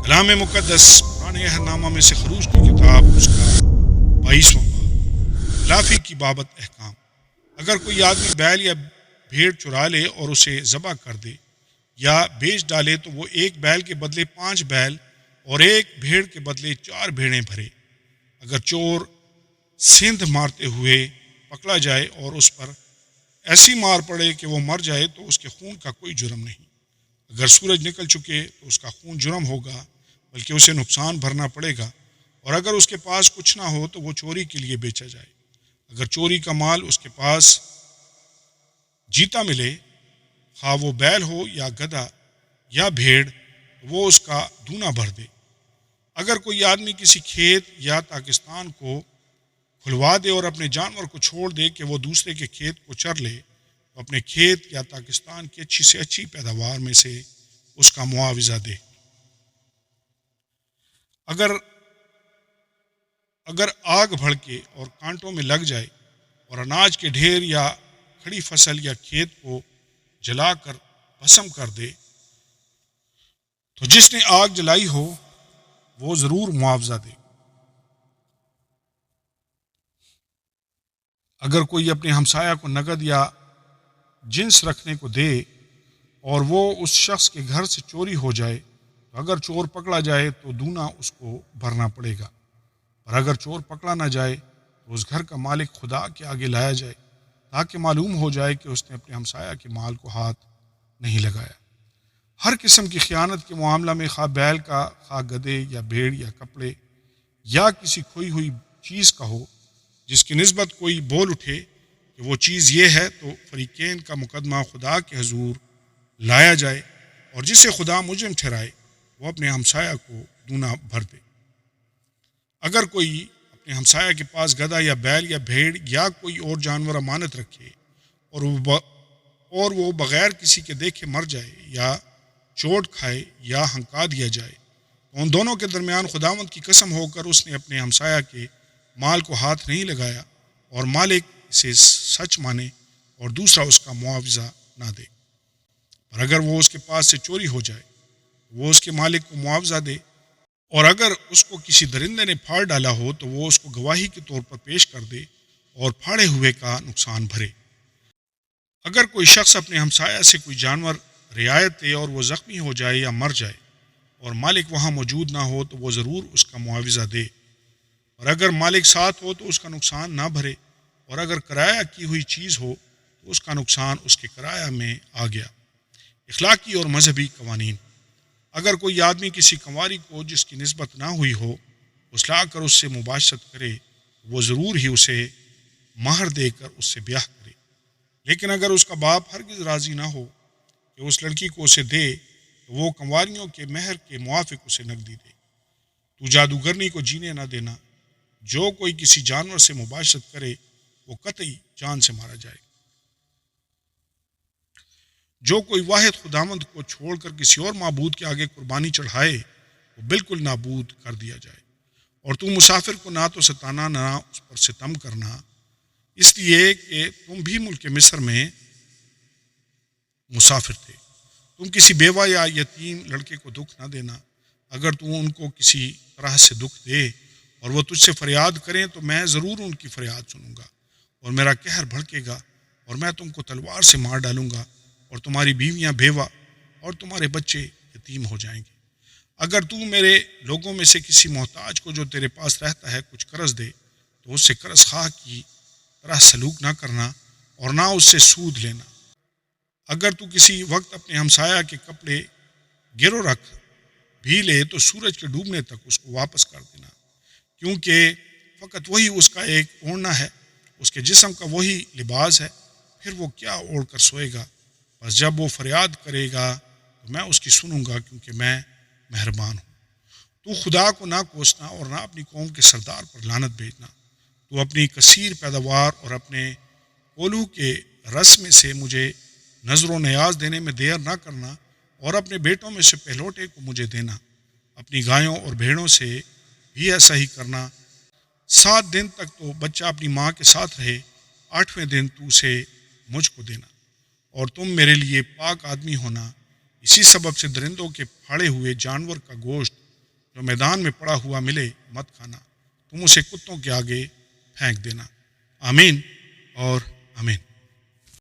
کلام مقدس پرانے عہد نامہ میں سے خروج کی کتاب اس کا 22واں باب، لافی کی بابت احکام۔ اگر کوئی آدمی بیل یا بھیڑ چرا لے اور اسے ذبح کر دے یا بیچ ڈالے تو وہ ایک بیل کے بدلے 5 بیل اور ایک بھیڑ کے بدلے 4 بھیڑیں بھرے۔ اگر چور سندھ مارتے ہوئے پکڑا جائے اور اس پر ایسی مار پڑے کہ وہ مر جائے تو اس کے خون کا کوئی جرم نہیں۔ اگر سورج نکل چکے تو اس کا خون جرم ہوگا، بلکہ اسے نقصان بھرنا پڑے گا۔ اور اگر اس کے پاس کچھ نہ ہو تو وہ چوری کے لیے بیچا جائے۔ اگر چوری کا مال اس کے پاس جیتا ملے، خواہ وہ بیل ہو یا گدھا یا بھیڑ، تو وہ اس کا دونا بھر دے۔ اگر کوئی آدمی کسی کھیت یا تاکستان کو کھلوا دے اور اپنے جانور کو چھوڑ دے کہ وہ دوسرے کے کھیت کو چر لے، تو اپنے کھیت یا تاکستان کی اچھی سے اچھی پیداوار میں سے اس کا معاوضہ دے۔ اگر آگ بھڑکے اور کانٹوں میں لگ جائے اور اناج کے ڈھیر یا کھڑی فصل یا کھیت کو جلا کر بھسم کر دے، تو جس نے آگ جلائی ہو وہ ضرور معاوضہ دے۔ اگر کوئی اپنے ہمسایہ کو نقد یا جنس رکھنے کو دے اور وہ اس شخص کے گھر سے چوری ہو جائے، تو اگر چور پکڑا جائے تو دونا اس کو بھرنا پڑے گا۔ اور اگر چور پکڑا نہ جائے تو اس گھر کا مالک خدا کے آگے لایا جائے، تاکہ معلوم ہو جائے کہ اس نے اپنے ہمسایہ کے مال کو ہاتھ نہیں لگایا۔ ہر قسم کی خیانت کے معاملہ میں، خواہ بیل کا، خواہ گدھے یا بھیڑ یا کپڑے یا کسی کھوئی ہوئی چیز کا ہو، جس کی نسبت کوئی بول اٹھے کہ وہ چیز یہ ہے، تو فریقین کا مقدمہ خدا کے حضور لایا جائے، اور جسے خدا مجرم ٹھہرائے وہ اپنے ہمسایہ کو دونا بھر دے۔ اگر کوئی اپنے ہمسایہ کے پاس گدھا یا بیل یا بھیڑ یا کوئی اور جانور امانت رکھے اور وہ بغیر کسی کے دیکھے مر جائے یا چوٹ کھائے یا ہنکا دیا جائے، تو ان دونوں کے درمیان خداوند کی قسم ہو کر اس نے اپنے ہمسایہ کے مال کو ہاتھ نہیں لگایا، اور مالک اسے سچ مانے اور دوسرا اس کا معاوضہ نہ دے۔ اور اگر وہ اس کے پاس سے چوری ہو جائے، وہ اس کے مالک کو معاوضہ دے، اور اگر اس کو کسی درندے نے پھاڑ ڈالا ہو تو وہ اس کو گواہی کے طور پر پیش کر دے اور پھاڑے ہوئے کا نقصان بھرے۔ اگر کوئی شخص اپنے ہمسایہ سے کوئی جانور رعایت دے اور وہ زخمی ہو جائے یا مر جائے اور مالک وہاں موجود نہ ہو تو وہ ضرور اس کا معاوضہ دے، اور اگر مالک ساتھ ہو تو اس کا نقصان نہ بھرے، اور اگر کرایہ کی ہوئی چیز ہو تو اس کا نقصان اس کے کرایہ میں آ گیا۔ اخلاقی اور مذہبی قوانین۔ اگر کوئی آدمی کسی کنواری کو جس کی نسبت نہ ہوئی ہو اسلا کر اس سے مباشرت کرے، وہ ضرور ہی اسے مہر دے کر اس سے بیاہ کرے۔ لیکن اگر اس کا باپ ہرگز راضی نہ ہو کہ اس لڑکی کو اسے دے، تو وہ کنواریوں کے مہر کے موافق اسے نقدی دے۔ تو جادوگرنی کو جینے نہ دینا۔ جو کوئی کسی جانور سے مباشرت کرے وہ قطعی جان سے مارا جائے۔ جو کوئی واحد خداوند کو چھوڑ کر کسی اور معبود کے آگے قربانی چڑھائے وہ بالکل نابود کر دیا جائے۔ اور تو مسافر کو نہ تو ستانا نہ اس پر ستم کرنا، اس لیے کہ تم بھی ملک مصر میں مسافر تھے۔ تم کسی بیوہ یا یتیم لڑکے کو دکھ نہ دینا۔ اگر تو ان کو کسی طرح سے دکھ دے اور وہ تجھ سے فریاد کریں تو میں ضرور ان کی فریاد سنوں گا، اور میرا قہر بھڑکے گا اور میں تم کو تلوار سے مار ڈالوں گا، اور تمہاری بیویاں بیوہ اور تمہارے بچے یتیم ہو جائیں گے۔ اگر تو میرے لوگوں میں سے کسی محتاج کو جو تیرے پاس رہتا ہے کچھ قرض دے تو اس سے قرض خواہ کی طرح سلوک نہ کرنا اور نہ اس سے سود لینا۔ اگر تو کسی وقت اپنے ہمسایہ کے کپڑے گرو رکھ بھی لے تو سورج کے ڈوبنے تک اس کو واپس کر دینا، کیونکہ فقط وہی اس کا ایک اوڑھنا ہے، اس کے جسم کا وہی لباس ہے، پھر وہ کیا اوڑھ کر سوئے گا؟ بس جب وہ فریاد کرے گا تو میں اس کی سنوں گا، کیونکہ میں مہربان ہوں۔ تو خدا کو نہ کوسنا اور نہ اپنی قوم کے سردار پر لعنت بھیجنا۔ تو اپنی کثیر پیداوار اور اپنے کولو کے رس میں سے مجھے نظر و نیاز دینے میں دیر نہ کرنا، اور اپنے بیٹوں میں سے پہلوٹے کو مجھے دینا۔ اپنی گایوں اور بھیڑوں سے بھی ایسا ہی کرنا۔ 7 دن تک تو بچہ اپنی ماں کے ساتھ رہے، 8ویں دن تو اسے مجھ کو دینا۔ اور تم میرے لیے پاک آدمی ہونا۔ اسی سبب سے درندوں کے پھاڑے ہوئے جانور کا گوشت جو میدان میں پڑا ہوا ملے مت کھانا، تم اسے کتوں کے آگے پھینک دینا۔ آمین اور آمین۔